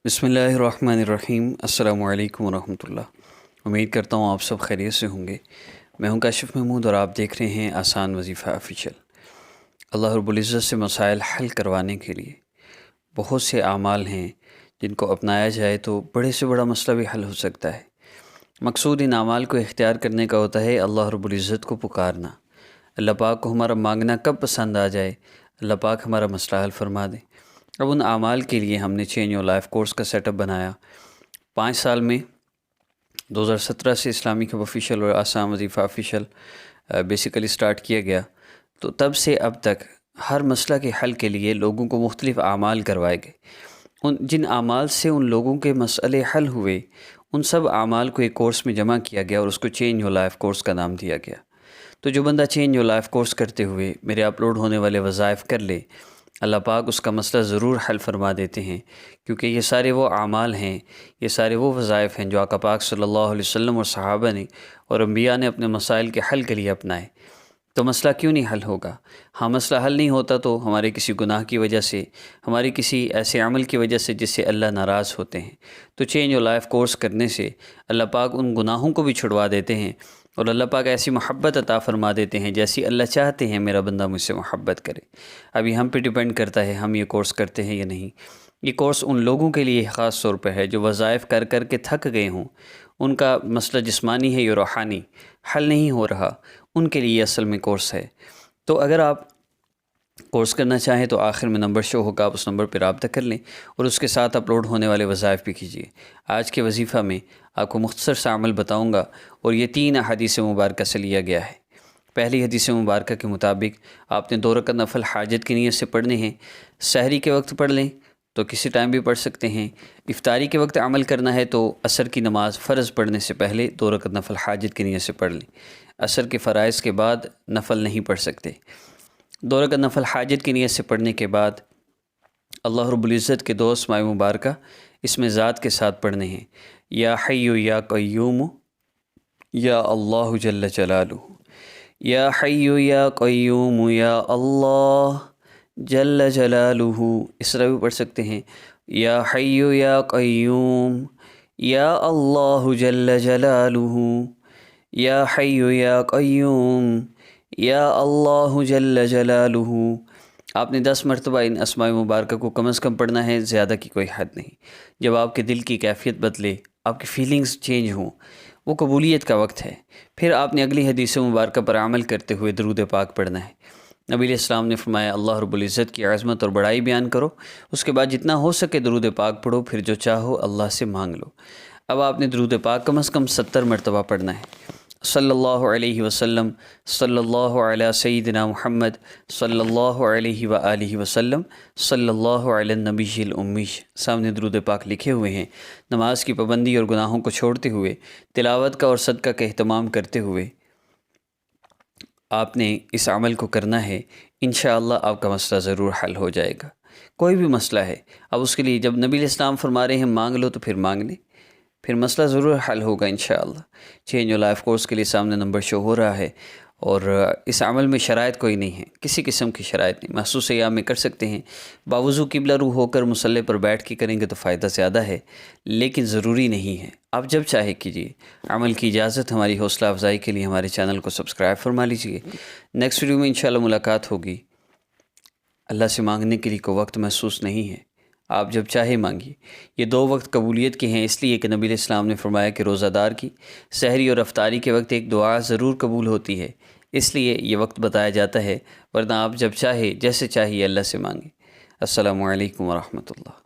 بسم اللہ الرحمن الرحیم۔ السلام علیکم ورحمۃ اللہ۔ امید کرتا ہوں آپ سب خیریت سے ہوں گے۔ میں ہوں کاشف محمود اور آپ دیکھ رہے ہیں آسان وظیفہ آفیشیل۔ اللہ رب العزت سے مسائل حل کروانے کے لیے بہت سے اعمال ہیں جن کو اپنایا جائے تو بڑے سے بڑا مسئلہ بھی حل ہو سکتا ہے۔ مقصود ان اعمال کو اختیار کرنے کا ہوتا ہے اللہ رب العزت کو پکارنا۔ اللہ پاک کو ہمارا مانگنا کب پسند آ جائے اللہ پاک ہمارا مسئلہ حل فرما دے۔ اب ان اعمال کے لیے ہم نے چینج یور لائف کورس کا سیٹ اپ بنایا۔ 5 سال میں 2017 سے اسلامک ہب آفیشیل اور آسان وظیفہ آفیشیل بیسیکلی سٹارٹ کیا گیا، تو تب سے اب تک ہر مسئلہ کے حل کے لیے لوگوں کو مختلف اعمال کروائے گئے۔ جن اعمال سے ان لوگوں کے مسئلے حل ہوئے ان سب اعمال کو ایک کورس میں جمع کیا گیا اور اس کو چینج یور لائف کورس کا نام دیا گیا۔ تو جو بندہ چینج یور لائف کورس کرتے ہوئے میرے اپلوڈ ہونے والے وظائف کر لے، اللہ پاک اس کا مسئلہ ضرور حل فرما دیتے ہیں، کیونکہ یہ سارے وہ اعمال ہیں، یہ سارے وہ وظائف ہیں جو آقا پاک صلی اللہ علیہ وسلم اور صحابہ نے اور انبیاء نے اپنے مسائل کے حل کے لیے اپنائے۔ تو مسئلہ کیوں نہیں حل ہوگا؟ ہاں، مسئلہ حل نہیں ہوتا تو ہمارے کسی گناہ کی وجہ سے، ہماری کسی ایسے عمل کی وجہ سے جس سے اللہ ناراض ہوتے ہیں۔ تو چینج یور لائف کورس کرنے سے اللہ پاک ان گناہوں کو بھی چھڑوا دیتے ہیں اور اللہ پاک ایسی محبت عطا فرما دیتے ہیں جیسی اللہ چاہتے ہیں میرا بندہ مجھ سے محبت کرے۔ ابھی ہم پہ ڈیپینڈ کرتا ہے ہم یہ کورس کرتے ہیں یا نہیں۔ یہ کورس ان لوگوں کے لیے خاص طور پہ ہے جو وظائف کر کر کے تھک گئے ہوں، ان کا مسئلہ جسمانی ہے یا روحانی حل نہیں ہو رہا، ان کے لیے اصل میں کورس ہے۔ تو اگر آپ کورس کرنا چاہیں تو آخر میں نمبر شو ہوگا، آپ اس نمبر پہ رابطہ کر لیں اور اس کے ساتھ اپلوڈ ہونے والے وظائف بھی کیجیے۔ آج کے وظیفہ میں آپ کو مختصر سا عمل بتاؤں گا اور یہ 3 احادیث مبارکہ سے لیا گیا ہے۔ پہلی حدیث مبارکہ کے مطابق آپ نے 2 رکعت نفل حاجت کی نیت سے پڑھنے ہیں۔ سحری کے وقت پڑھ لیں تو کسی ٹائم بھی پڑھ سکتے ہیں۔ افطاری کے وقت عمل کرنا ہے تو عصر کی نماز فرض پڑھنے سے پہلے 2 رکعت نفل حاجت کی نیت سے پڑھ لیں۔ عصر کے فرائض کے بعد نفل نہیں پڑھ سکتے۔ 2 رکعت نفل حاجت کی نیت سے پڑھنے کے بعد اللہ رب العزت کے 2 اسماء مبارکہ اس میں ذات کے ساتھ پڑھنے ہیں۔ یا حی یا قیوم یا اللہ جل جلالہ، یا حی یا قیوم یا اللہ جل جلالہ۔ اس طرح بھی پڑھ سکتے ہیں، یا حی یا قیوم یا اللہ جل جلالہ، یا حی یا قیوم یا اللہ جل جلالہ۔ آپ نے 10 مرتبہ ان اسماء مبارکہ کو کم از کم پڑھنا ہے، زیادہ کی کوئی حد نہیں۔ جب آپ کے دل کی کیفیت بدلے، آپ کی فیلنگز چینج ہوں، وہ قبولیت کا وقت ہے۔ پھر آپ نے اگلی حدیث مبارکہ پر عمل کرتے ہوئے درود پاک پڑھنا ہے۔ نبی علیہ السلام نے فرمایا اللہ رب العزت کی عظمت اور بڑائی بیان کرو، اس کے بعد جتنا ہو سکے درود پاک پڑھو، پھر جو چاہو اللہ سے مانگ لو۔ اب آپ نے درود پاک کم از کم 70 مرتبہ پڑھنا ہے۔ صلی اللہ علیہ وسلم، صلی اللہ علی سیدنا محمد، صلی اللہ علیہ وآلہ وسلم، صلی اللہ علی النبی الامی۔ سامنے درود پاک لکھے ہوئے ہیں۔ نماز کی پابندی اور گناہوں کو چھوڑتے ہوئے، تلاوت کا اور صدقہ کا اہتمام کرتے ہوئے آپ نے اس عمل کو کرنا ہے۔ انشاءاللہ آپ کا مسئلہ ضرور حل ہو جائے گا۔ کوئی بھی مسئلہ ہے، اب اس کے لیے جب نبی علیہ السلام فرما رہے ہیں مانگ لو تو پھر مانگ لیں، پھر مسئلہ ضرور حل ہوگا انشاءاللہ۔ چینج یور لائف کورس کے لیے سامنے نمبر شو ہو رہا ہے، اور اس عمل میں شرائط کوئی نہیں ہے، کسی قسم کی شرائط نہیں۔ محسوس ایام میں کر سکتے ہیں، باوضو قبلہ رو ہو کر مصلی پر بیٹھ کے کریں گے تو فائدہ زیادہ ہے، لیکن ضروری نہیں ہے۔ آپ جب چاہے کیجیے۔ عمل کی اجازت ہماری حوصلہ افزائی کے لیے ہمارے چینل کو سبسکرائب فرما لیجیے۔ نیکسٹ ویڈیو میں انشاءاللہ ملاقات ہوگی۔ اللہ سے مانگنے کے لیے کوئی وقت محسوس نہیں ہے، آپ جب چاہے مانگیے۔ یہ 2 وقت قبولیت کے ہیں، اس لیے کہ نبی علیہ السلام نے فرمایا کہ روزہ دار کی سحری اور افطاری کے وقت ایک دعا ضرور قبول ہوتی ہے، اس لیے یہ وقت بتایا جاتا ہے، ورنہ آپ جب چاہے جیسے چاہیے اللہ سے مانگیں۔ السلام علیکم ورحمۃ اللہ۔